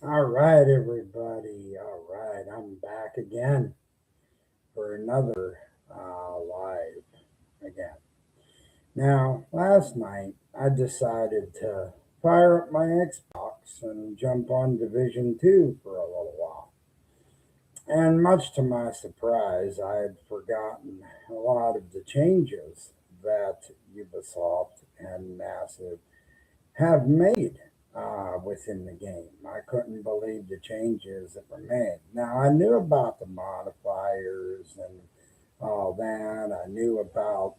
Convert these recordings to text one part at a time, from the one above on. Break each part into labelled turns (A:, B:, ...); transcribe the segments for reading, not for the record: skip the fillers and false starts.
A: All right, everybody. All right, I'm back again for another live again. Now, last night I decided to fire up my Xbox and jump on Division 2 for a little while. And much to my surprise, I had forgotten a lot of the changes that Ubisoft and Massive have made within the game. I couldn't believe the changes that were made. Now, I knew about the modifiers and all that. I knew about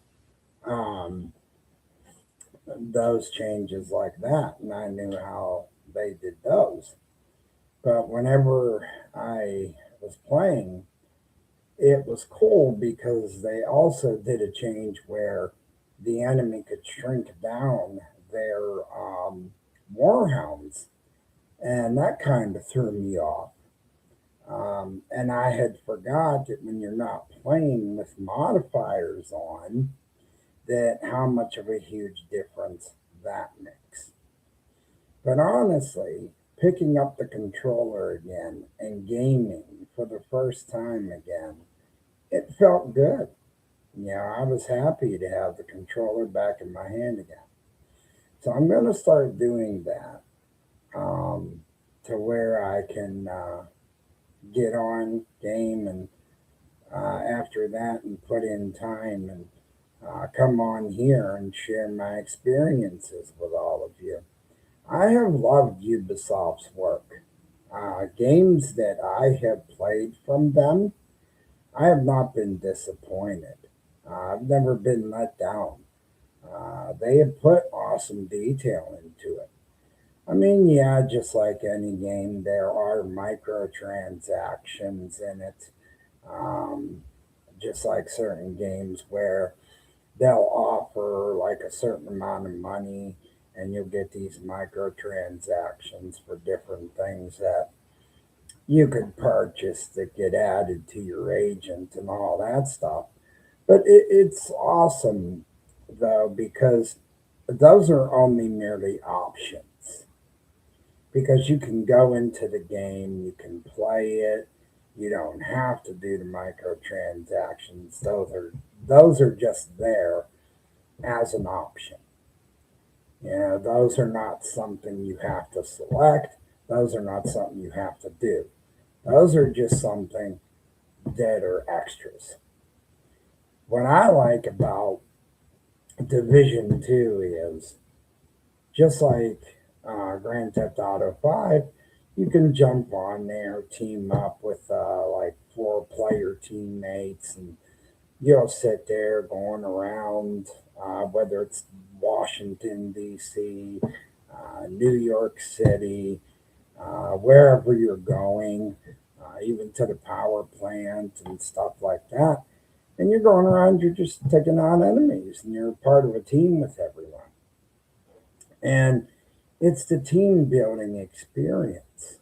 A: um, those changes like that, and I knew how they did those. But whenever I was playing, it was cool because they also did a change where the enemy could shrink down their warhounds, and that kind of threw me off. And I had forgot that when you're not playing with modifiers on, that how much of a huge difference that makes. But honestly, picking up the controller again and gaming for the first time again, it felt good. I was happy to have the controller back in my hand again. So I'm going to start doing that to where I can get on game and after that and put in time and come on here and share my experiences with all of you. I have loved Ubisoft's work. Games that I have played from them, I have not been disappointed. I've never been let down. They have put awesome detail into it. I mean, yeah, just like any game, there are microtransactions in it. Um, just like certain games where they'll offer like a certain amount of money and you'll get these microtransactions for different things that you could purchase that get added to your agent and all that stuff. But it's awesome though because those are only merely options because you can go into the game, you can play it, you don't have to do the microtransactions. Those are just there as an option. Those are not something you have to select. Those are not something you have to do. Those are just something that are extras. What I like about Division 2 is just like Grand Theft Auto 5, you can jump on there, team up with like four-player teammates, and you'll sit there going around, whether it's Washington, D.C., New York City, wherever you're going, even to the power plant and stuff like that. And you're going around, you're just taking on enemies, and you're part of a team with everyone. And it's the team building experience,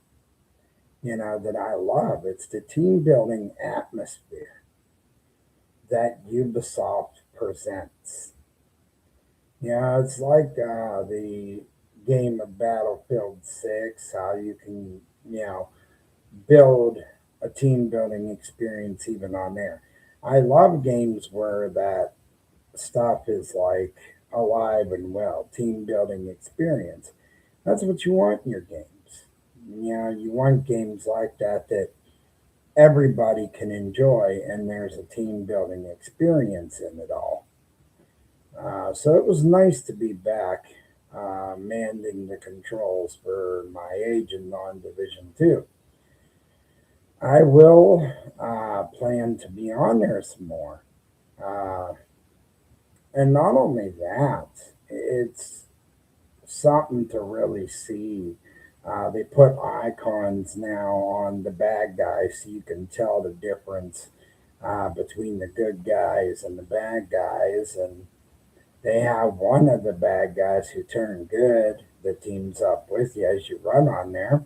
A: that I love. It's the team building atmosphere that Ubisoft presents. It's like the game of Battlefield 6, how you can, build a team building experience even on there. I love games where that stuff is like alive and well, team building experience. That's what you want in your games. You want games like that that everybody can enjoy and there's a team building experience in it all. So it was nice to be back manning the controls for my agent on Division 2. I will plan to be on there some more. Uh, and not only that, it's something to really see. They put icons now on the bad guys so you can tell the difference between the good guys and the bad guys. And they have one of the bad guys who turned good that teams up with you as you run on there.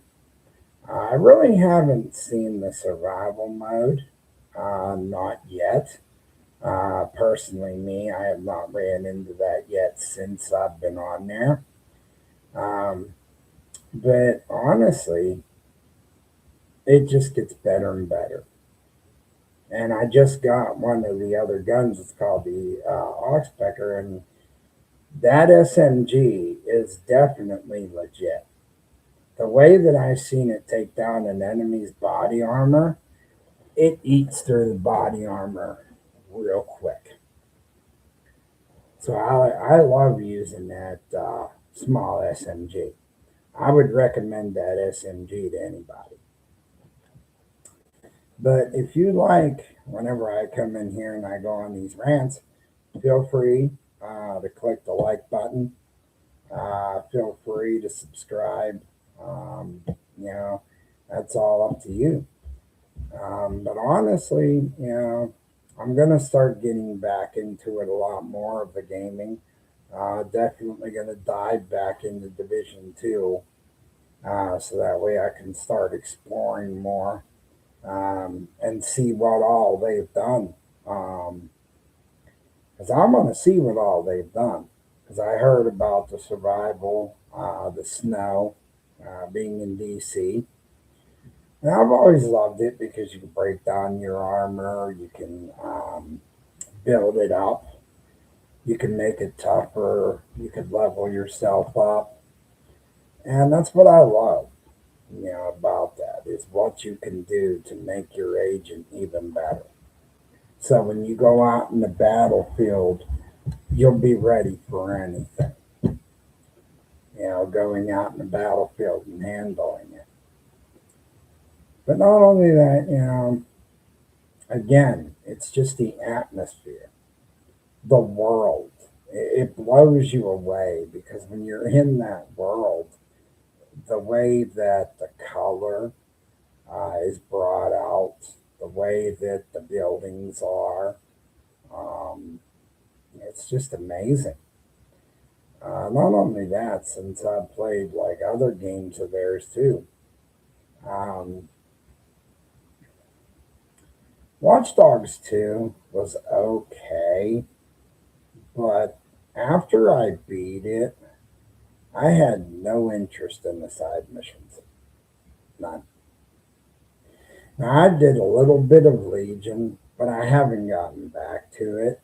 A: I really haven't seen the survival mode, not yet. Personally, me, I have not ran into that yet since I've been on there. Um, but honestly, it just gets better and better. And I just got one of the other guns. It's called the Oxpecker, and that SMG is definitely legit. The way that I've seen it take down an enemy's body armor, it eats through the body armor real quick. So I love using that small SMG. I would recommend that SMG to anybody. But if you like, whenever I come in here and I go on these rants, feel free to click the like button. Feel free to subscribe. Um, you know, that's all up to you. But honestly, I'm going to start getting back into it a lot more of the gaming. Definitely going to dive back into Division 2 so that way I can start exploring more and see what all they've done. Because I'm going to see what all they've done. Because I heard about the survival, the snow, being in DC. And I've always loved it because you can break down your armor, you can build it up, you can make it tougher, you can level yourself up. And that's what I love, about that is what you can do to make your agent even better. So when you go out in the battlefield, you'll be ready for anything. Going out in the battlefield and handling it. But not only that, again, it's just the atmosphere, the world. It blows you away because when you're in that world, the way that the color is brought out, the way that the buildings are, um, it's just amazing. Not only that, since I've played like other games of theirs too. Um, Watch Dogs 2 was okay, but after I beat it, I had no interest in the side missions. None. Now, I did a little bit of Legion, but I haven't gotten back to it.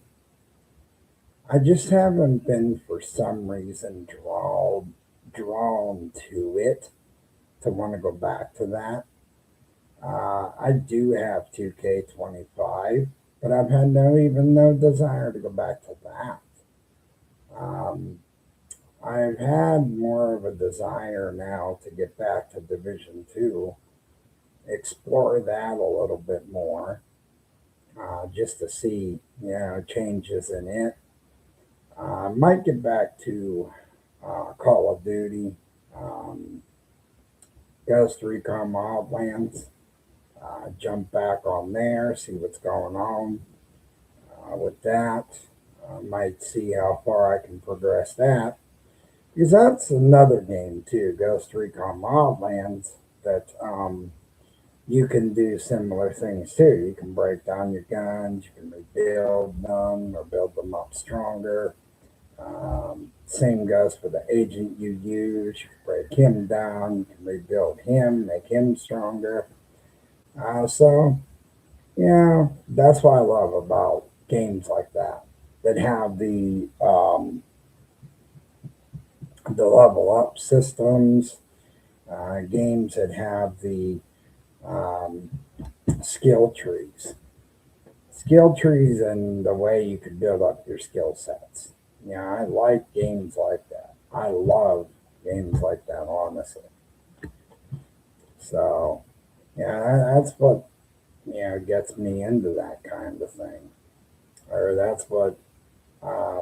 A: I just haven't been, for some reason, drawn to it to want to go back to that. I do have 2K25, but I've had no desire to go back to that. Um, I've had more of a desire now to get back to Division 2, explore that a little bit more, just to see, changes in it. Might get back to Call of Duty, um, Ghost Recon Wildlands, jump back on there, see what's going on with that. Might see how far I can progress that. Because that's another game too, Ghost Recon Wildlands, that you can do similar things too. You can break down your guns, you can rebuild them or build them up stronger. Same goes for the agent you use. You can break him down, you can rebuild him, make him stronger. So, that's what I love about games like that have the level up systems, games that have the um, skill trees, and the way you can build up your skill sets. I like games like that. I love games like that, honestly. So, that's what gets me into that kind of thing, or that's what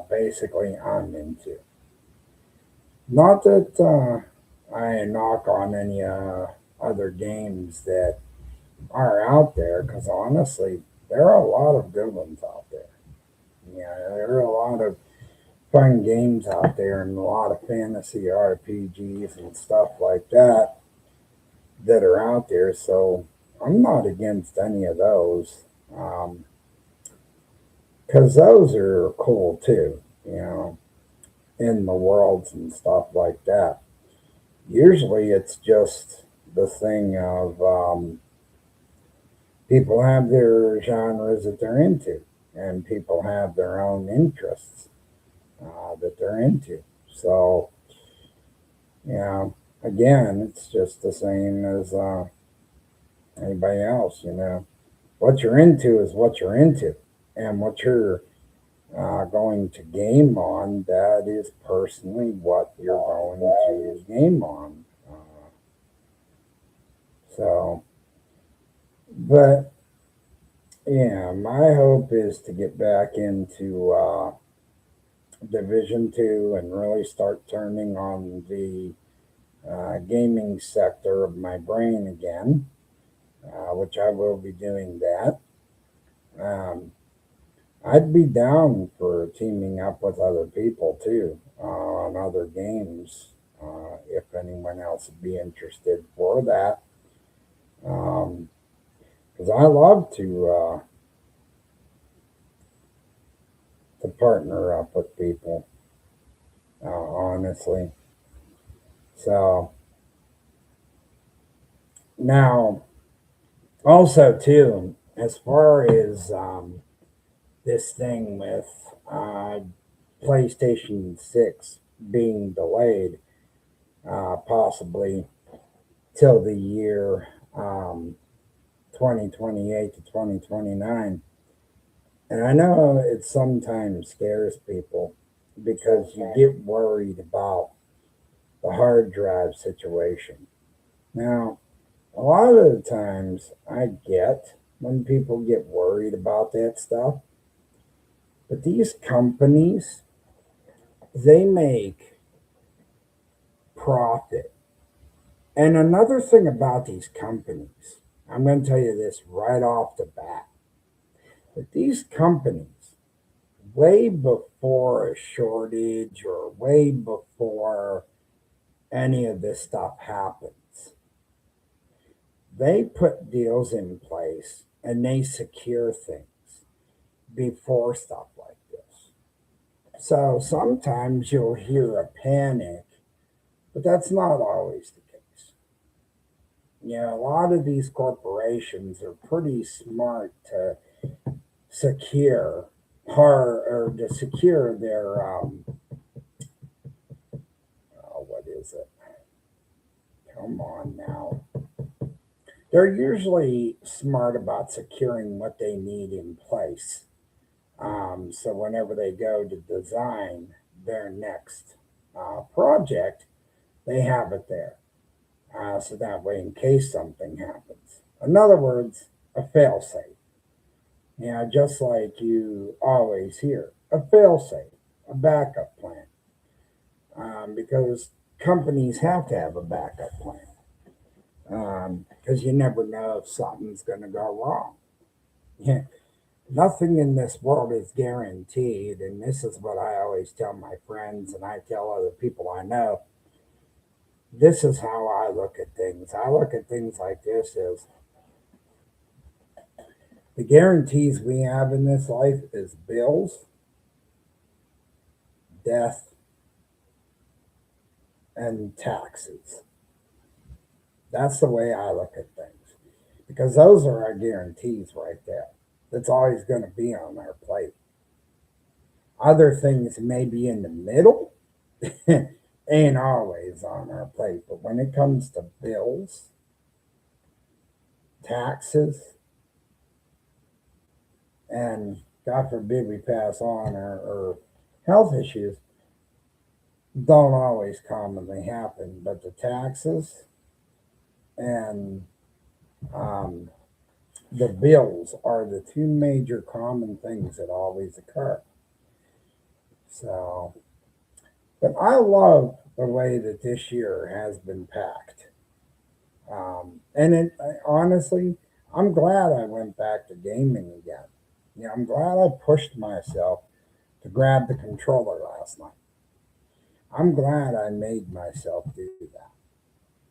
A: basically I'm into. Not that I knock on any other games that are out there, because honestly, there are a lot of good ones out there. There are a lot of fun games out there and a lot of fantasy RPGs and stuff like that are out there. So I'm not against any of those because those are cool too, in the worlds and stuff like that. Usually it's just the thing of People have their genres that they're into, and people have their own interests that they're into. So, you know, again, it's just the same as anybody else. What you're into is what you're into, and what you're going to game on, that is personally what you're going to game on. So, but yeah, my hope is to get back into Division Two and really start turning on the gaming sector of my brain again, which I will be doing that. Um, I'd be down for teaming up with other people too on other games if anyone else would be interested for that. Because I love to partner up with people, honestly. So now, also too, as far as this thing with PlayStation 6 being delayed, possibly till the year 2028 to 2029. And I know it sometimes scares people because you get worried about the hard drive situation. Now, a lot of the times I get when people get worried about that stuff, but these companies, they make profit. And another thing about these companies, I'm going to tell you this right off the bat, that these companies, way before a shortage or way before any of this stuff happens, they put deals in place and they secure things before stuff like this. So sometimes you'll hear a panic, but that's not always the case. A lot of these corporations are pretty smart to secure or to secure their what is it? Come on now. They're usually smart about securing what they need in place. So whenever they go to design their next project, they have it there. So that way, in case something happens. In other words, a fail-safe. Just like you always hear, a fail-safe, a backup plan. Because companies have to have a backup plan. Because you never know if something's going to go wrong. Yeah, nothing in this world is guaranteed, and this is what I always tell my friends and I tell other people I know. This is how I look at things. I look at things like this as the guarantees we have in this life is bills, death, and taxes. That's the way I look at things. Because those are our guarantees right there. That's always going to be on our plate. Other things may be in the middle, ain't always on our plate. But when it comes to bills, taxes, and God forbid we pass on or health issues, don't always commonly happen. But the taxes and um, the bills are the two major common things that always occur. So, but I love the way that this year has been packed. And honestly, I'm glad I went back to gaming again. I'm glad I pushed myself to grab the controller last night. I'm glad I made myself do that.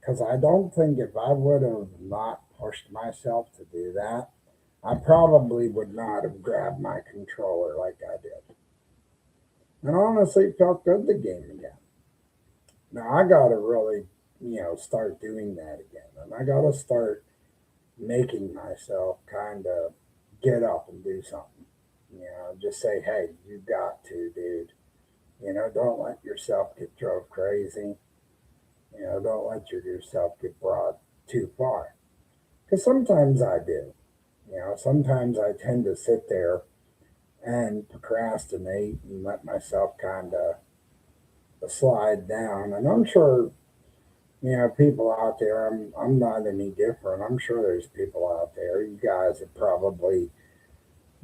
A: Because I don't think if I would have not pushed myself to do that, I probably would not have grabbed my controller like I did. And honestly, it felt good to game again. Now I got to really, start doing that again. And I got to start making myself kind of get up and do something. Just say, hey, you got to, dude. Don't let yourself get drove crazy. Don't let yourself get brought too far. Because sometimes I do. Sometimes I tend to sit there and procrastinate and let myself kind of slide down. And I'm sure, people out there, I'm not any different. I'm sure there's people out there. You guys have probably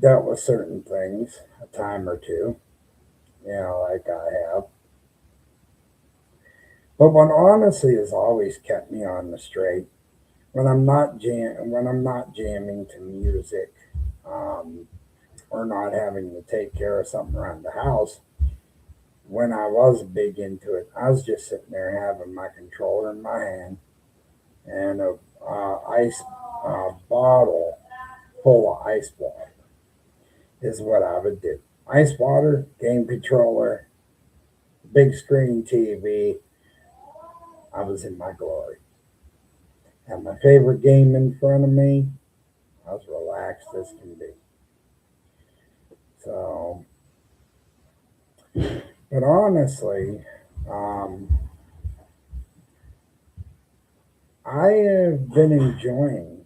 A: dealt with certain things a time or two, like I have. But what honestly has always kept me on the straight when I'm not jamming to music, um, or not having to take care of something around the house. When I was big into it, I was just sitting there having my controller in my hand and a ice bottle full of ice water is what I would do. Ice water, game controller, big screen TV. I was in my glory. Had my favorite game in front of me. I was relaxed as can be. So, but honestly, um, I have been enjoying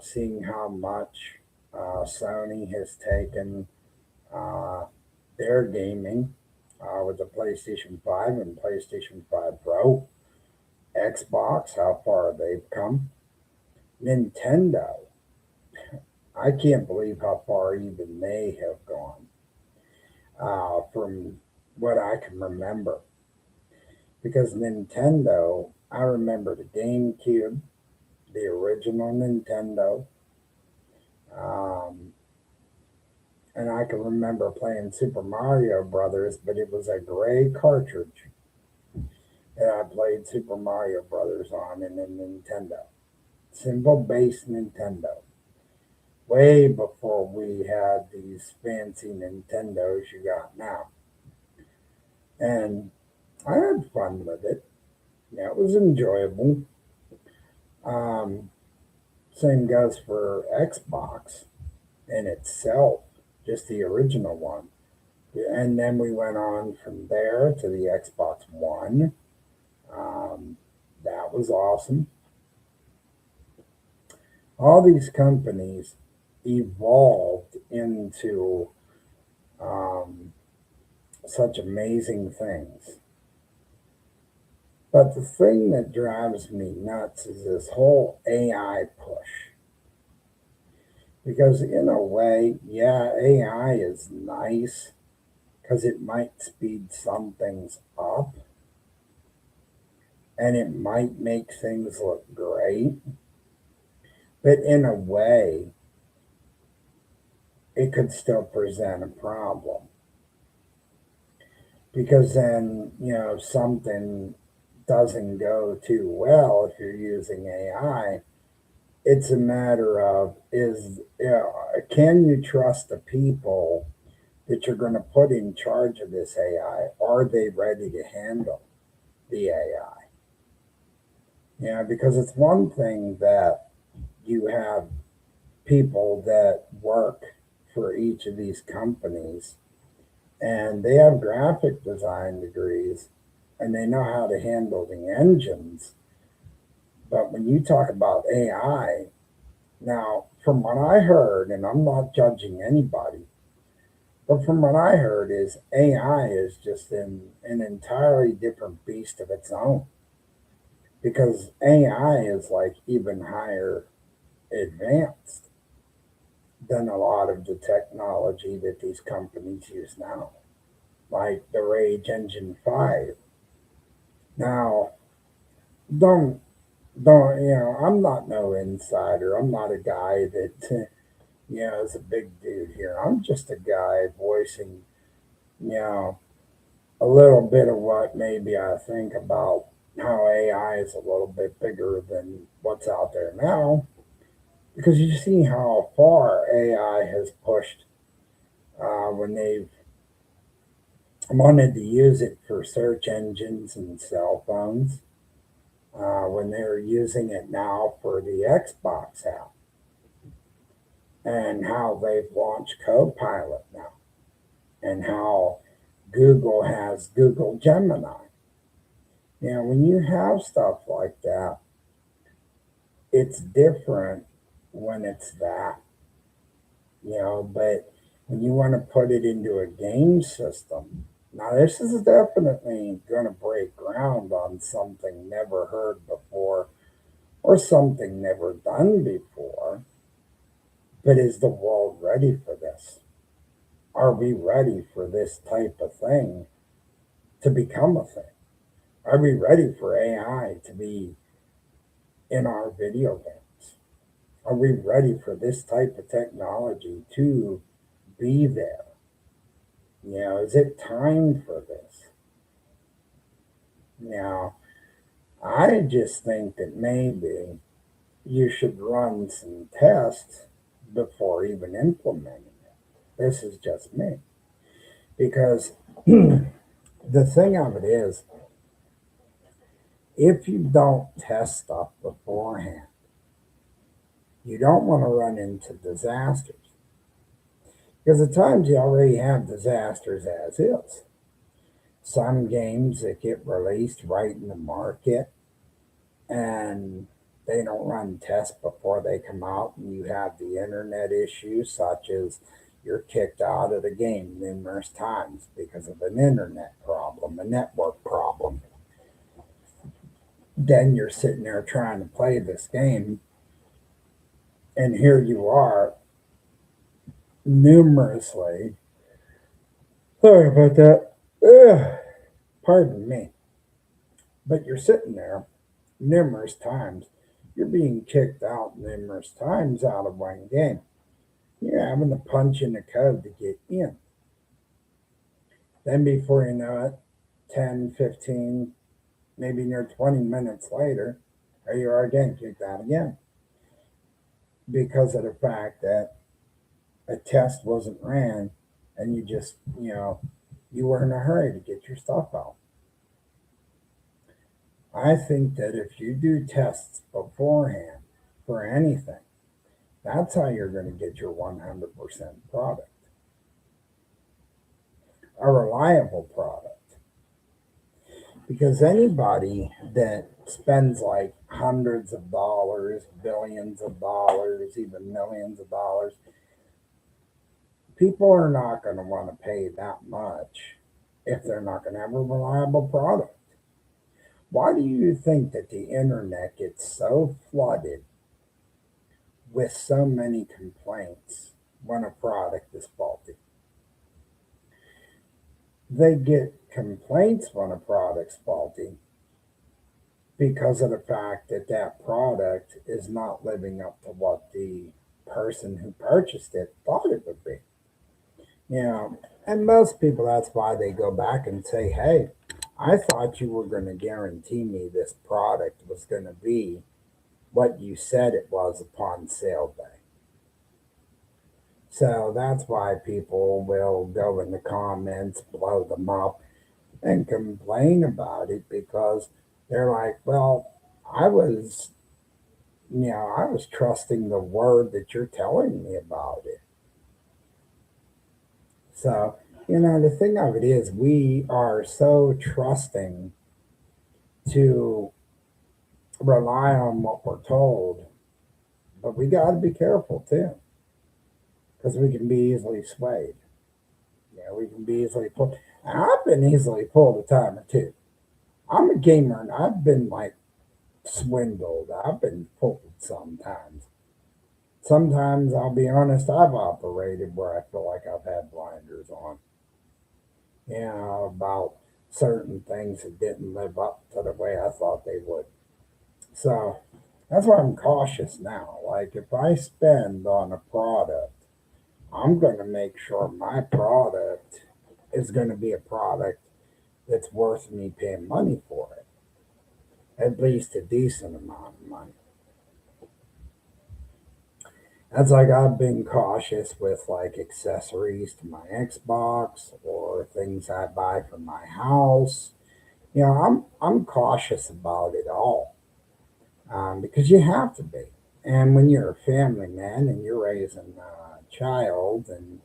A: seeing how much Sony has taken uh, their gaming with the PlayStation 5 and PlayStation 5 Pro, Xbox, how far they've come. Nintendo, I can't believe how far even they have gone from what I can remember. Because Nintendo, I remember the GameCube, the original Nintendo, um, and I can remember playing Super Mario Brothers, but it was a gray cartridge that I played Super Mario Brothers on in a Nintendo. Simple base Nintendo. Way before we had these fancy Nintendos you got now. And I had fun with it. Yeah, it was enjoyable. Um, Same goes for Xbox in itself, just the original one. And then we went on from there to the Xbox One. Um, that was awesome. All these companies evolved into um, such amazing things. But the thing that drives me nuts is this whole AI push. Because, in a way, yeah, AI is nice because it might speed some things up and it might make things look great. But in a way, it could still present a problem because then, something doesn't go too well if you're using AI. It's a matter of can you trust the people that you're going to put in charge of this AI? Are they ready to handle the AI? Because it's one thing that you have people that work for each of these companies and they have graphic design degrees and they know how to handle the engines. But when you talk about AI, now, from what I heard, and I'm not judging anybody, but from what I heard is AI is just an entirely different beast of its own because AI is like even higher advanced than a lot of the technology that these companies use now, like the Rage Engine 5. Now, don't I'm not no insider. I'm not a guy that is a big dude here. I'm just a guy voicing, you know, a little bit of what maybe I think about how AI is a little bit bigger than what's out there now. Because you see how far AI has pushed when they've wanted to use it for search engines and cell phones. when they're using it now for the Xbox app and how they've launched Copilot now and how Google has Google Gemini. When you have stuff like that, it's different when it's that, but when you want to put it into a game system, now this is definitely going to break ground on something never heard before or something never done before. But is the world ready for this? Are we ready for this type of thing to become a thing? Are we ready for AI to be in our video games? Are we ready for this type of technology to be there? Is it time for this? Now, I just think that maybe you should run some tests before even implementing it. This is just me. Because the thing of it is, if you don't test stuff beforehand, you don't want to run into disasters. Because at times you already have disasters as is. Some games that get released right in the market and they don't run tests before they come out, and you have the internet issues, such as you're kicked out of the game numerous times because of an internet problem, a network problem. Then you're sitting there trying to play this game, and here you are numerously. Sorry about that. Ugh, pardon me. But you're sitting there numerous times. You're being kicked out numerous times out of one game. You're having to punch in the code to get in. Then before you know it, 10, 15, maybe near 20 minutes later, here you are again, kicked out again. Because of the fact that a test wasn't ran and you just, you were in a hurry to get your stuff out. I think that if you do tests beforehand for anything, that's how you're going to get your 100% product, a reliable product. Because anybody that spends like hundreds of dollars, billions of dollars, even millions of dollars, people are not going to want to pay that much if they're not going to have a reliable product. Why do you think that the internet gets so flooded with so many complaints when a product is faulty? They get complaints when a product's faulty because of the fact that that product is not living up to what the person who purchased it thought it would be. And most people, that's why they go back and say, hey, I thought you were going to guarantee me this product was going to be what you said it was upon sale day. So that's why people will go in the comments, blow them up, and complain about it because they're like, well, I was, I was trusting the word that you're telling me about it. So, the thing of it is, we are so trusting to rely on what we're told, but we got to be careful too, because we can be easily swayed. We can be easily pulled. And I've been easily pulled a time or two. I'm a gamer and I've been like swindled. I've been fooled sometimes. Sometimes, I'll be honest, I've operated where I feel like I've had blinders on, about certain things that didn't live up to the way I thought they would. So that's why I'm cautious now. Like, if I spend on a product, I'm going to make sure my product is going to be a product that's worth me paying money for it, at least a decent amount of money. That's like I've been cautious with like accessories to my Xbox or things I buy for my house. I'm cautious about it all. because you have to be. And when you're a family man and you're raising a child and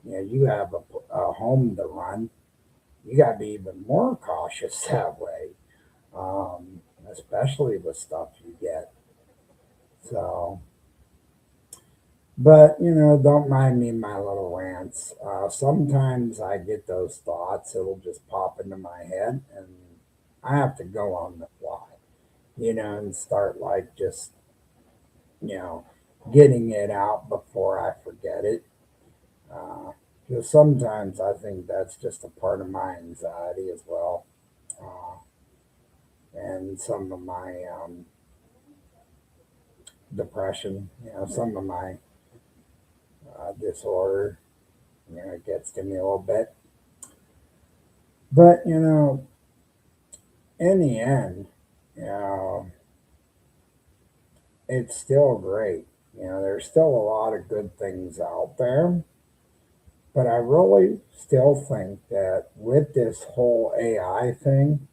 A: you have a home to run, you got to be even more cautious that way, especially with stuff you get. So, but don't mind me my little rants. Sometimes I get those thoughts; it'll just pop into my head, and I have to go on the fly, and start like just you know getting it out before I forget it. Uh, because sometimes I think that's just a part of my anxiety as well, uh, and some of my depression. Some of my disorder. It gets to me a little bit. But in the end, you know, it's still great. There's still a lot of good things out there. But I really still think that with this whole AI thing,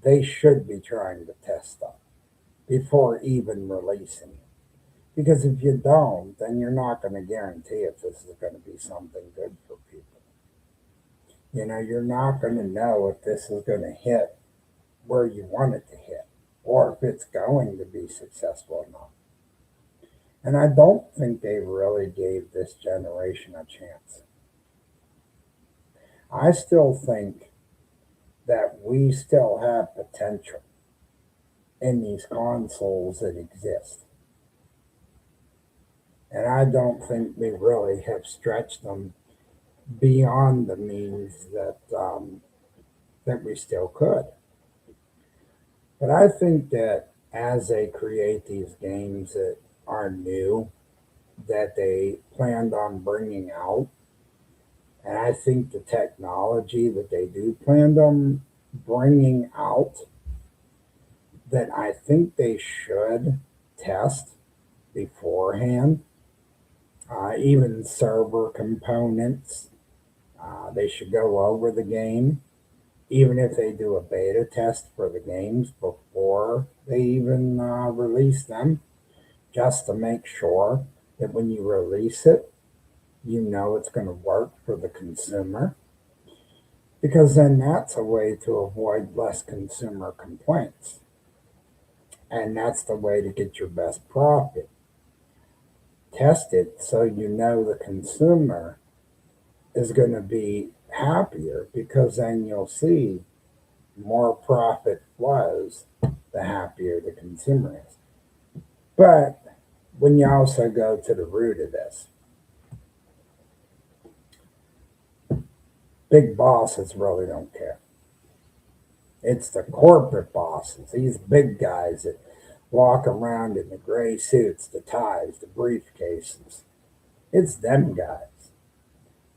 A: they should be trying to test stuff before even releasing it. Because if you don't, then you're not going to guarantee if this is going to be something good for people. You're not going to know if this is going to hit where you want it to hit or if it's going to be successful or not. And I don't think they really gave this generation a chance. I still think that we still have potential in these consoles that exist. And I don't think we really have stretched them beyond the means that we still could. But I think that as they create these games that are new, that they planned on bringing out, and I think the technology that they do planned on bringing out, that I think they should test beforehand, even server components. They should go over the game, even if they do a beta test for the games before they even release them, just to make sure that when you release it, it's going to work for the consumer. Because then that's a way to avoid less consumer complaints. And that's the way to get your best profit. Test it so the consumer is going to be happier because then you'll see more profit flows the happier the consumer is. But when you also go to the root of this, big bosses really don't care. It's the corporate bosses, these big guys that walk around in the gray suits, the ties, the briefcases. It's them guys.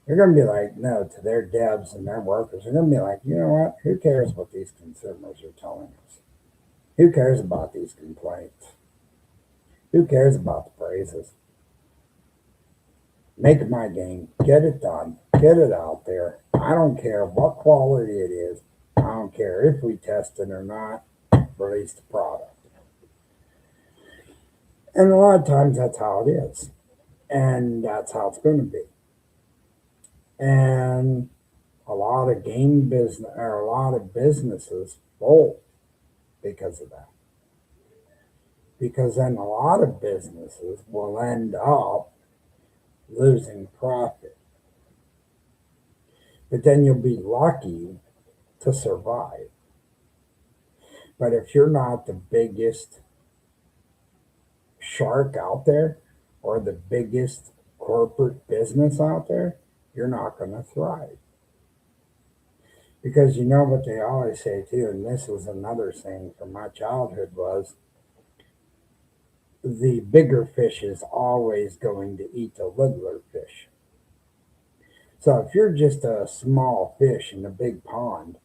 A: They're going to be like, no, to their devs and their workers. They're going to be like, you know what? Who cares what these consumers are telling us? Who cares about these complaints? Who cares about the praises? Make my game, get it done, get it out there. I don't care what quality it is. I don't care if we test it or not. Release the product. And a lot of times that's how it is. And that's how it's going to be. And a lot of game business or a lot of businesses fold because of that. Because then a lot of businesses will end up losing profit. But then you'll be lucky to survive. But if you're not the biggest shark out there or the biggest corporate business out there, you're not going to thrive. Because what they always say too, and this was another thing from my childhood, was the bigger fish is always going to eat the littler fish. So if you're just a small fish in a big pond,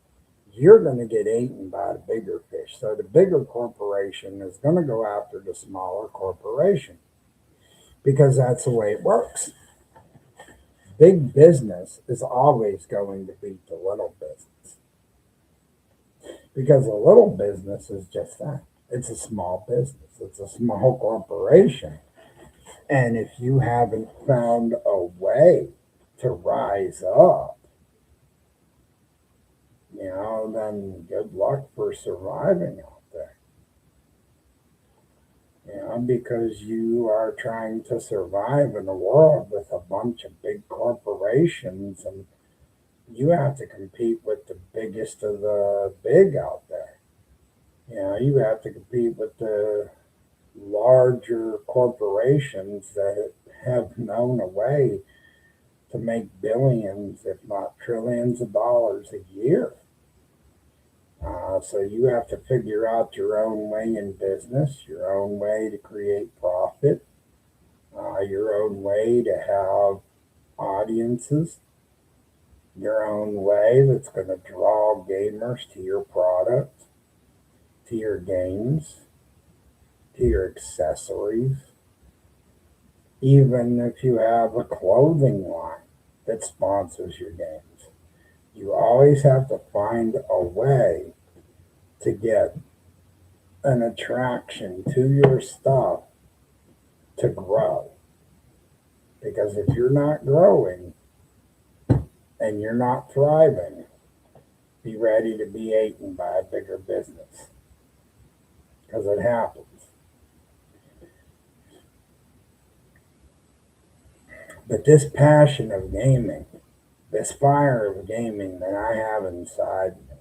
A: you're going to get eaten by the bigger fish. So the bigger corporation is going to go after the smaller corporation because that's the way it works. Big business is always going to beat the little business because a little business is just that. It's a small business, it's a small corporation. And if you haven't found a way to rise up, then good luck for surviving out there. Because you are trying to survive in a world with a bunch of big corporations, and you have to compete with the biggest of the big out there. You have to compete with the larger corporations that have known a way to make billions, if not trillions of dollars a year. So you have to figure out your own way in business, your own way to create profit, your own way to have audiences, your own way that's going to draw gamers to your product, to your games, to your accessories. Even if you have a clothing line that sponsors your games, you always have to find a way to get an attraction to your stuff to grow. Because if you're not growing and you're not thriving, be ready to be eaten by a bigger business. Because it happens. But this passion of gaming, this fire of gaming that I have inside me,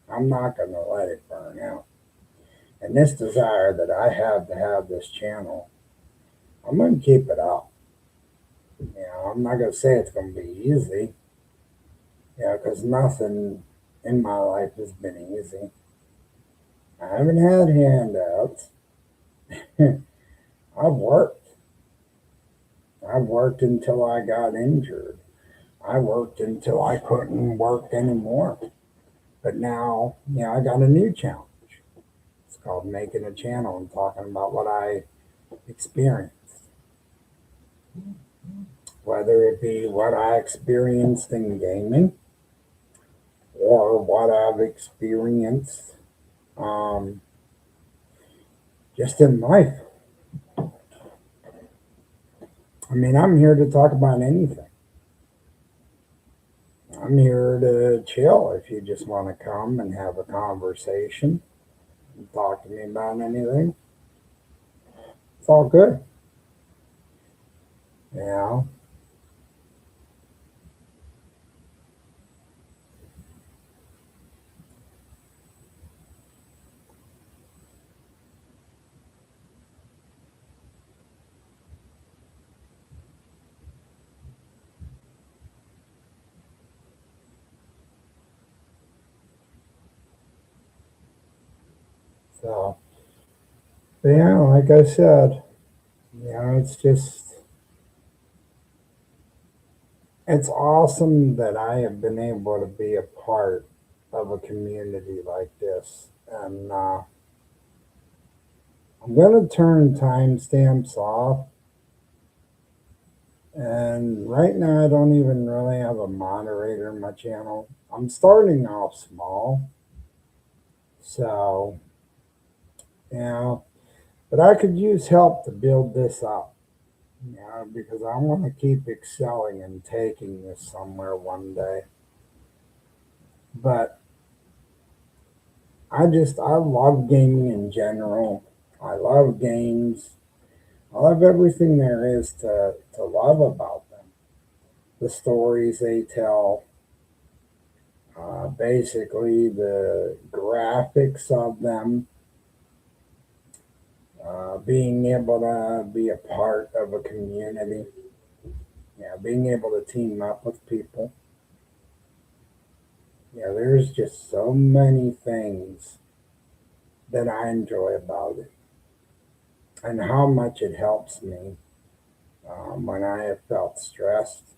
A: I'm not going to let it burn out. And this desire that I have to have this channel, I'm going to keep it up. I'm not going to say it's going to be easy, because nothing in my life has been easy. I haven't had handouts. I've worked. I've worked until I got injured. I worked until I couldn't work anymore. But now, I got a new challenge. It's called making a channel and talking about what I experienced. Whether it be what I experienced in gaming or what I've experienced just in life. I mean, I'm here to talk about anything. I'm here to chill if you just want to come and have a conversation and talk to me about anything. It's all good. You know? So, but yeah, like I said, it's just, it's awesome that I have been able to be a part of a community like this. And I'm going to turn timestamps off. And right now, I don't even really have a moderator in my channel. I'm starting off small. So, you know, but I could use help to build this up, because I want to keep excelling and taking this somewhere one day. But I love gaming in general. I love games. I love everything there is to love about them. The stories they tell, basically the graphics of them, being able to be a part of a community, being able to team up with people. There's just so many things that I enjoy about it, and how much it helps me when I have felt stressed,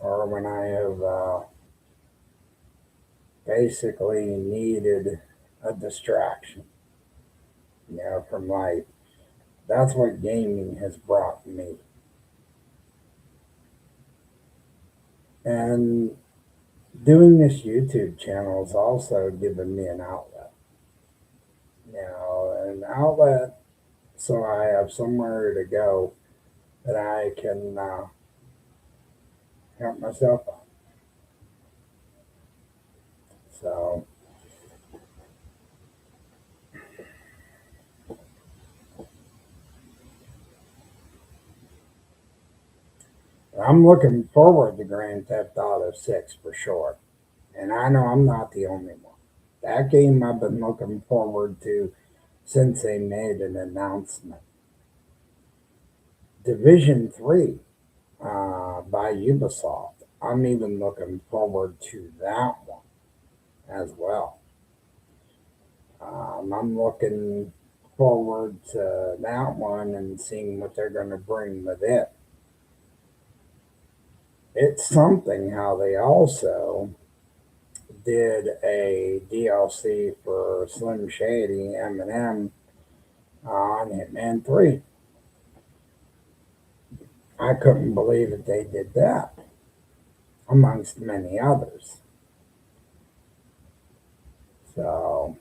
A: or when I have basically needed a distraction, from life. That's what gaming has brought me. And doing this YouTube channel has also given me an outlet. outlet so I have somewhere to go that I can help myself out. So I'm looking forward to Grand Theft Auto 6 for sure. And I know I'm not the only one. That game I've been looking forward to since they made an announcement. Division 3 by Ubisoft. I'm even looking forward to that one as well. I'm looking forward to that one and seeing what they're going to bring with it. It's something how they also did a DLC for Slim Shady Eminem on Hitman 3. I couldn't believe that they did that, amongst many others. So,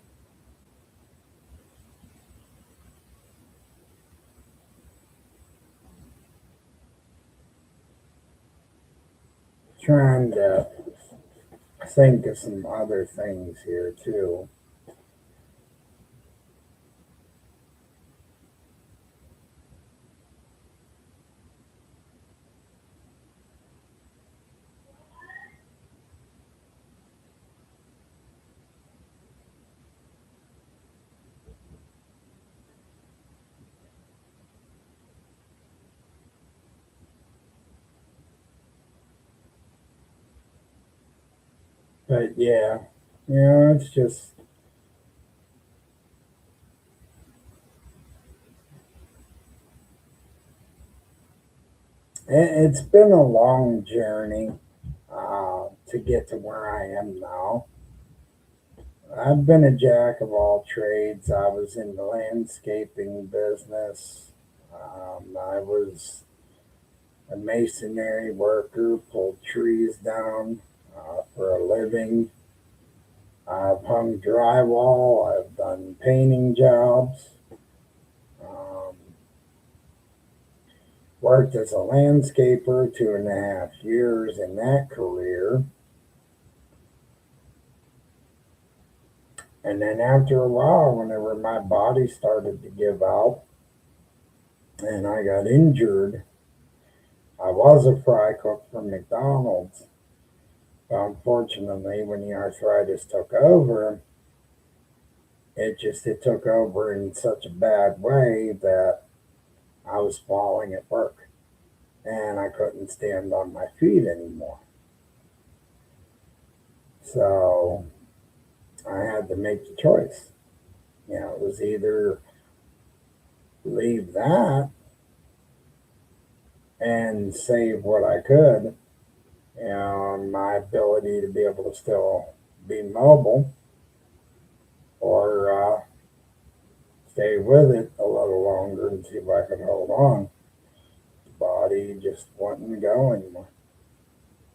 A: trying to think of some other things here too. But yeah, it's just, it's been a long journey to get to where I am now. I've been a jack of all trades. I was in the landscaping business. I was a masonry worker, pulled trees down for a living. I've hung drywall. I've done painting jobs. Um, Worked as a landscaper 2.5 years in that career. And then after a while, whenever my body started to give out and I got injured, I was a fry cook for McDonald's. But unfortunately, when the arthritis took over, it took over in such a bad way that I was falling at work and I couldn't stand on my feet anymore. So I had to make the choice. It was either leave that and save what I could, my ability to be able to still be mobile, or stay with it a little longer and see if I could hold on. The body just wasn't go anymore.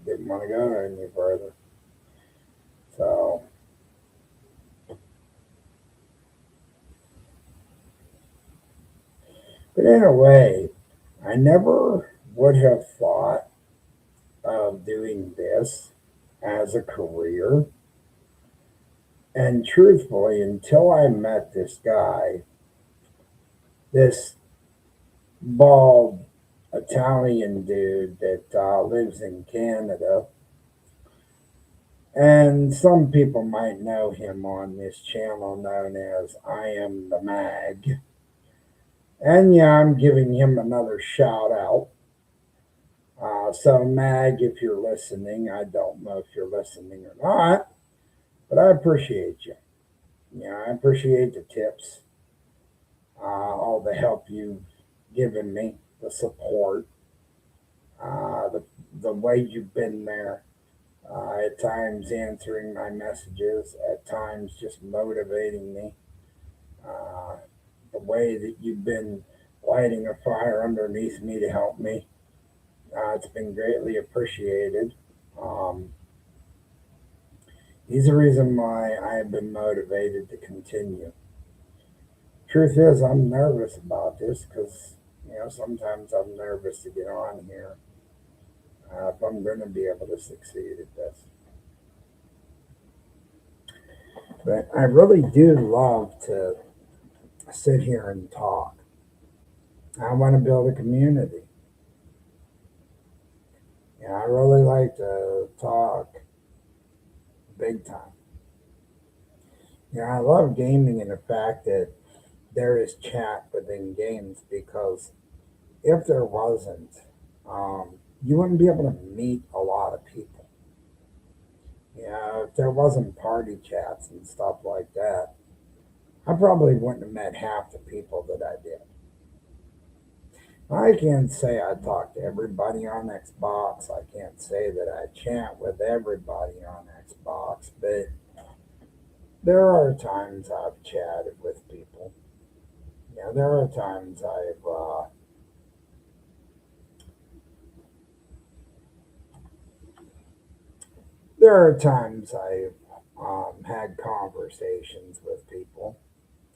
A: Didn't want to go any further. So, but in a way, I never would have thought of doing this as a career. And truthfully, until I met this guy, this bald Italian dude that lives in Canada, and some people might know him on this channel known as I Am the Mag. And yeah, I'm giving him another shout out. So, Mag, if you're listening, I don't know if you're listening or not, but I appreciate you. I appreciate the tips, all the help you've given me, the support, the way you've been there, at times answering my messages, at times just motivating me, uh, the way that you've been lighting a fire underneath me to help me. It's been greatly appreciated. Um, he's the reason why I have been motivated to continue. Truth is, I'm nervous about this because, sometimes I'm nervous to get on here if I'm going to be able to succeed at this. But I really do love to sit here and talk. I want to build a community. I really like to talk big time. I love gaming and the fact that there is chat within games because if there wasn't, you wouldn't be able to meet a lot of people. If there wasn't party chats and stuff like that, I probably wouldn't have met half the people that I did. I can't say I talk to everybody on Xbox. I can't say that I chat with everybody on Xbox, but there are times I've chatted with people. There are times I've had conversations with people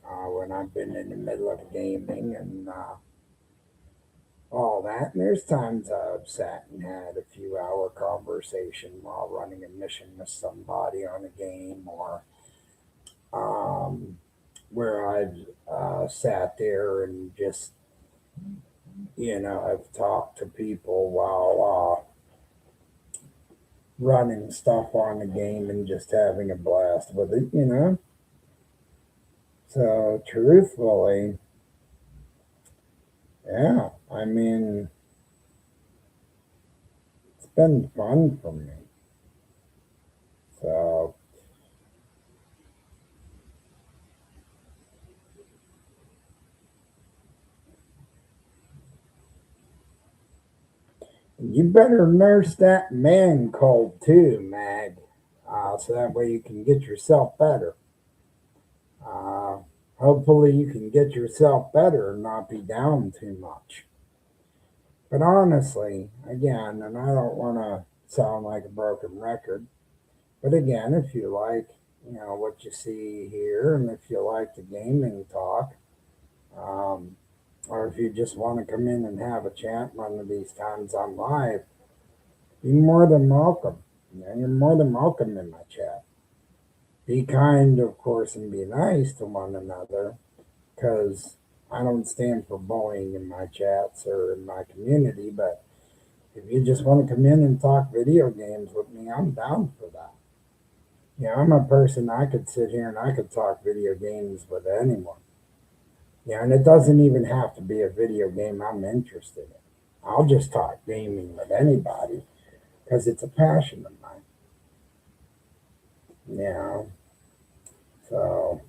A: when I've been in the middle of gaming and all that. And there's times I've sat and had a few hour conversation while running a mission with somebody on a game, or um, where I've sat there and just, I've talked to people while running stuff on the game and just having a blast with it. So, truthfully, yeah, I mean, it's been fun for me. So, you better nurse that man cold too, Mag, so that way you can get yourself better. Uh, Hopefully, you can get yourself better and not be down too much. But honestly, again, and I don't want to sound like a broken record, but again, if you like, what you see here, and if you like the gaming talk, um, or if you just want to come in and have a chat one of these times I'm live, be more than welcome. You're more than welcome in my chat. Be kind, of course, and be nice to one another, because I don't stand for bullying in my chats or in my community. But if you just want to come in and talk video games with me, I'm down for that. I'm a person, I could sit here and I could talk video games with anyone. And it doesn't even have to be a video game I'm interested in. I'll just talk gaming with anybody because it's a passion of mine. You know, so,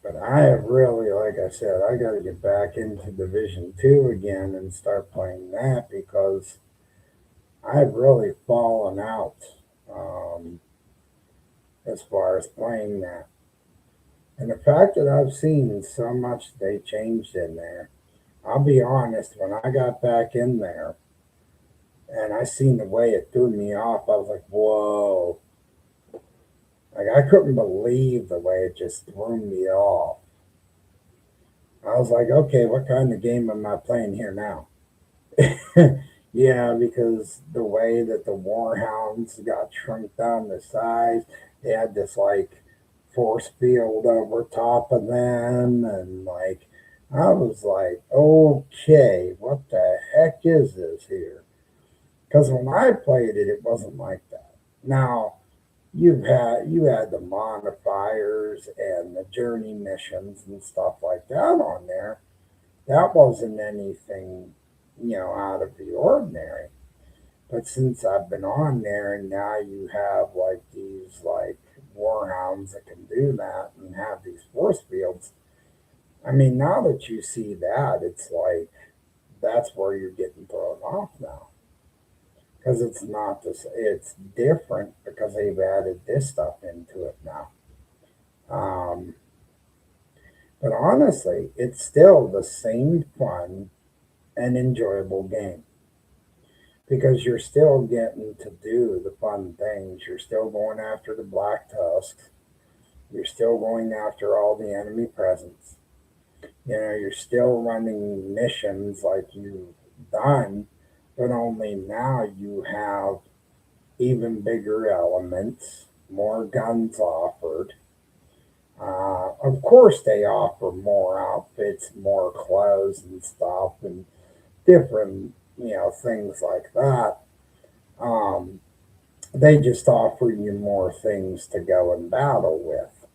A: but I have really, like I said, I got to get back into Division Two again and start playing that because I've really fallen out um, as far as playing that. And the fact that I've seen so much they changed in there, I'll be honest, when I got back in there and I seen the way it threw me off, I was like, whoa. Like, I couldn't believe the way it just threw me off. I was like, okay, what kind of game am I playing here now? Yeah, because the way that the Warhounds got shrunk down to size, they had this like force field over top of them, and like I was like, okay, what the heck is this here? Because when I played it, it wasn't like that. Now you had the modifiers and the journey missions and stuff like that on there. That wasn't anything, out of the ordinary. But since I've been on there and now you have like these like warhounds that can do that and have these force fields, I mean, now that you see that, it's like that's where you're getting thrown off now. Because it's not this, it's different because they've added this stuff into it now. Um, but honestly, it's still the same fun and enjoyable game because you're still getting to do the fun things. You're still going after the black tusks. You're still going after all the enemy presence. You're still running missions like you've done, but only now you have even bigger elements, more guns offered. Of course, they offer more outfits, more clothes and stuff, and different, things like that. Um, they just offer you more things to go and battle with.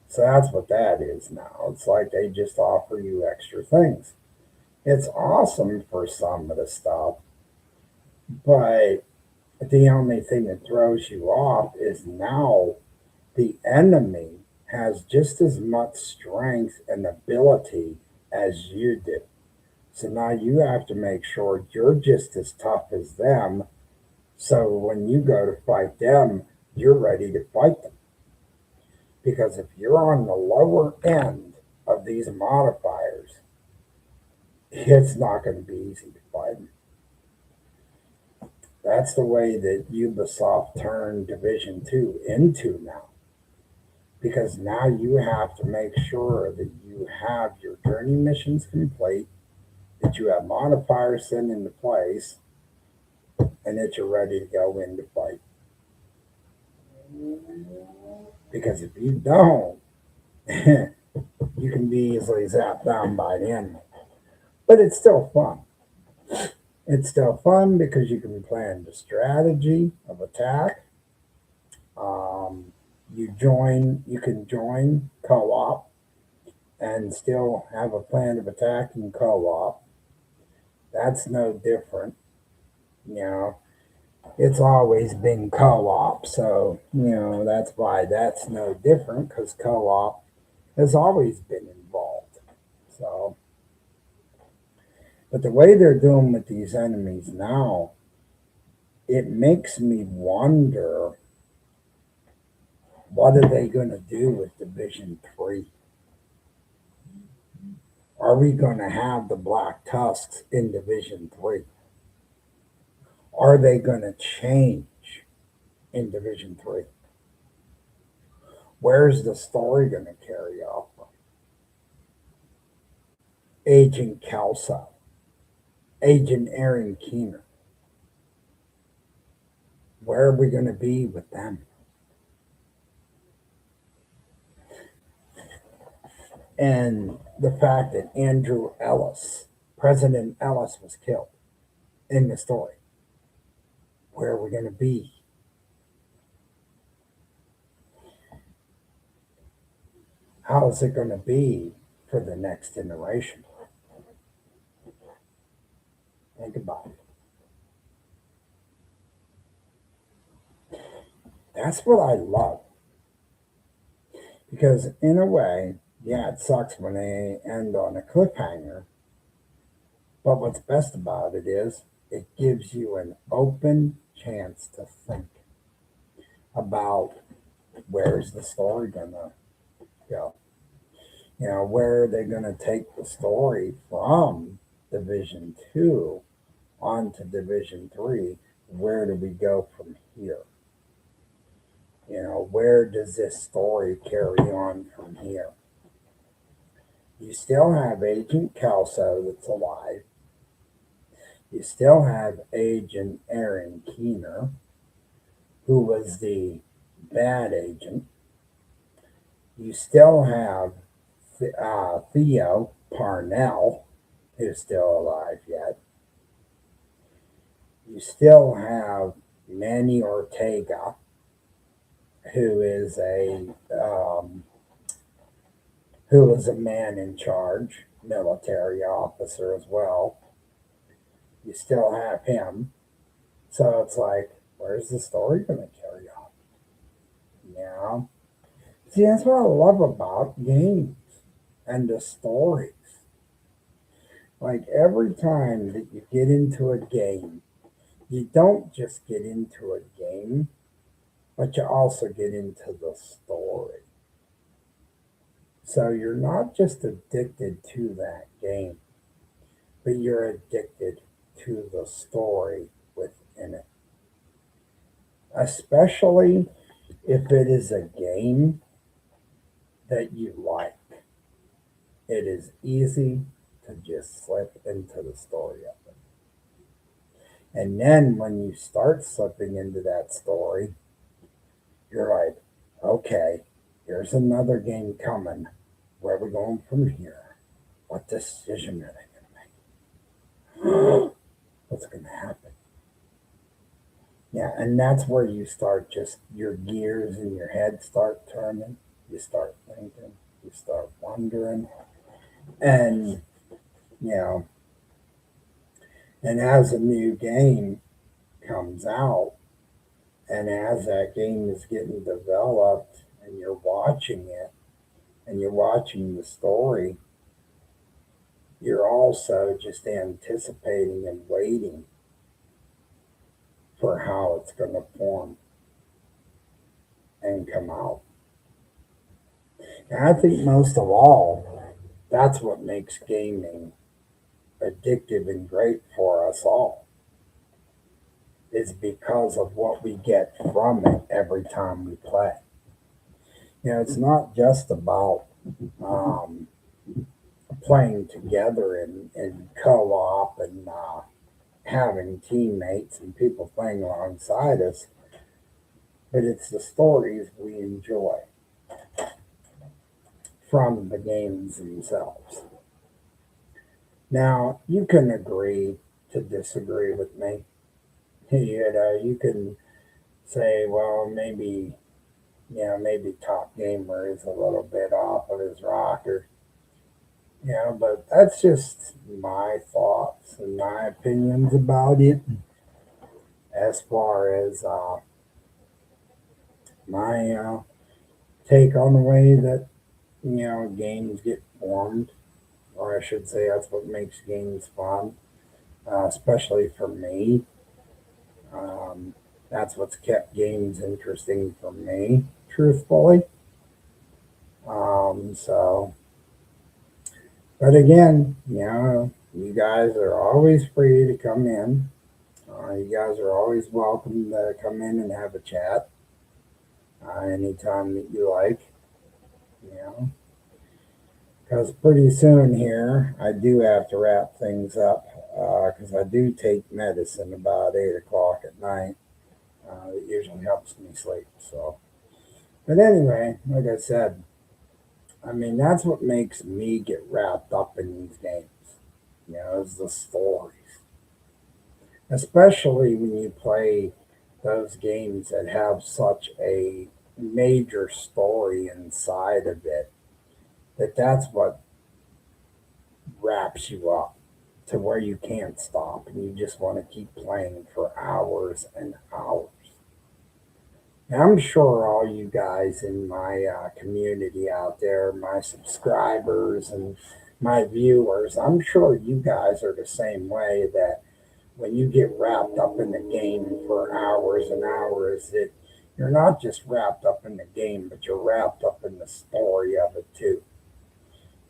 A: So that's what that is now. It's like they just offer you extra things. It's awesome for some of the stuff, but the only thing that throws you off is now the enemy has just as much strength and ability as you do. So now you have to make sure you're just as tough as them. So when you go to fight them, you're ready to fight them. Because if you're on the lower end of these modifiers, it's not going to be easy to fight them. That's the way that Ubisoft turned Division 2 into now. Because now you have to make sure that you have your journey missions complete, that you have modifiers set into place, and that you're ready to go in to fight. Because if you don't, you can be easily zapped down by the enemy. But it's still fun. It's still fun because you can plan the strategy of attack. Um, you can join co-op and still have a plan of attack in co-op. That's no different. You know, it's always been co-op, so that's why that's no different because co-op has always been involved. So, but the way they're doing with these enemies now, it makes me wonder what are they going to do with Division 3? Are we going to have the Black Tusks in Division 3? Are they going to change in Division 3? Where's the story going to carry off from? Agent Kelso, Agent Aaron Keener. Where are we going to be with them? And the fact that Andrew Ellis, President Ellis, was killed in the story. Where are we going to be? How is it going to be for the next generation? Think about it. That's what I love. Because in a way, yeah, it sucks when they end on a cliffhanger. But what's best about it is it gives you an open chance to think about where's the story gonna go. Where are they gonna take the story from Division 2 onto Division 3? Where do we go from here? Where does this story carry on from here? You still have Agent Kelso that's alive. You still have Agent Aaron Keener, who was the bad agent. You still have Theo Parnell, who's still alive yet. You still have Manny Ortega, who is a man in charge, military officer as well. You still have him. So it's like, where's the story going to carry on? Yeah. See, that's what I love about games and the stories. Like every time that you get into a game, you don't just get into a game, but you also get into the story. So you're not just addicted to that game, but you're addicted to the story within it. Especially if it is a game that you like, it is easy to just slip into the story of it. And then when you start slipping into that story, you're like, okay, here's another game coming. Where are we going from here? What decision are they going to make? What's going to happen? Yeah, and that's where you start just your gears in your head start turning. You start thinking, you start wondering. And, you know, and as a new game comes out, and as that game is getting developed, and you're watching it, and you're watching the story, you're also just anticipating and waiting for how it's going to form and come out. And I think most of all, that's what makes gaming addictive and great for us all, is because of what we get from it every time we play. It's not just about um, playing together in co-op and having teammates and people playing alongside us, but it's the stories we enjoy from the games themselves. Now, you can agree to disagree with me. You can say, well, maybe Top Gamer is a little bit off of his rocker. But that's just my thoughts and my opinions about it as far as my take on the way that, games get formed, or I should say that's what makes games fun, especially for me. Um, that's what's kept games interesting for me, truthfully. So, but again, you guys are always free to come in. You guys are always welcome to come in and have a chat anytime that you like, you know. Because pretty soon here, I do have to wrap things up because I do take medicine about 8 o'clock at night. It usually helps me sleep. So, but anyway, like I said, I mean, that's what makes me get wrapped up in these games, is the stories. Especially when you play those games that have such a major story inside of it, that's what wraps you up to where you can't stop and you just want to keep playing for hours and hours. And I'm sure all you guys in my community out there, my subscribers and my viewers, I'm sure you guys are the same way, that when you get wrapped up in the game for hours and hours, that you're not just wrapped up in the game, but you're wrapped up in the story of it too.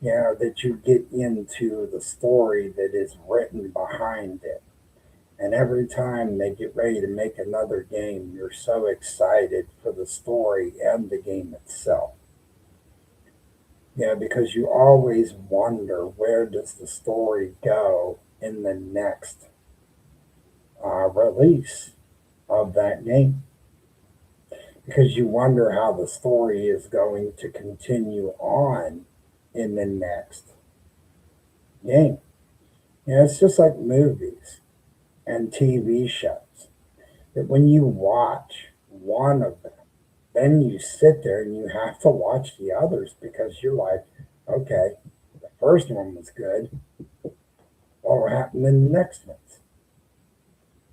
A: That you get into the story that is written behind it. And every time they get ready to make another game, you're so excited for the story and the game itself. Because you always wonder, where does the story go in the next release of that game? Because you wonder how the story is going to continue on in the next game. It's just like movies and TV shows, that when you watch one of them, then you sit there and you have to watch the others, because you're like, okay, the first one was good. What will happen in the next ones?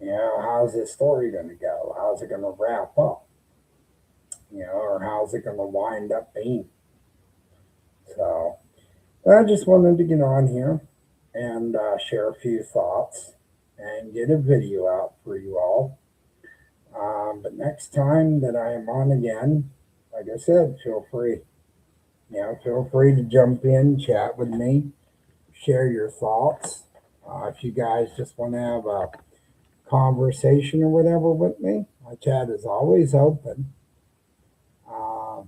A: How's this story going to go? How's it going to wrap up? Or how's it going to wind up being? So I just wanted to get on here and share a few thoughts and get a video out for you all. But next time that I am on again, like I said, feel free. Feel free to jump in, chat with me, share your thoughts. If you guys just want to have a conversation or whatever with me, my chat is always open. Uh,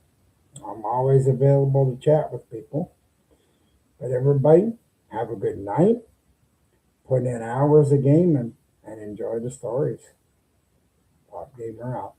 A: I'm always available to chat with people. But everybody, have a good night. Put in hours of gaming and enjoy the stories. Top Gamer out.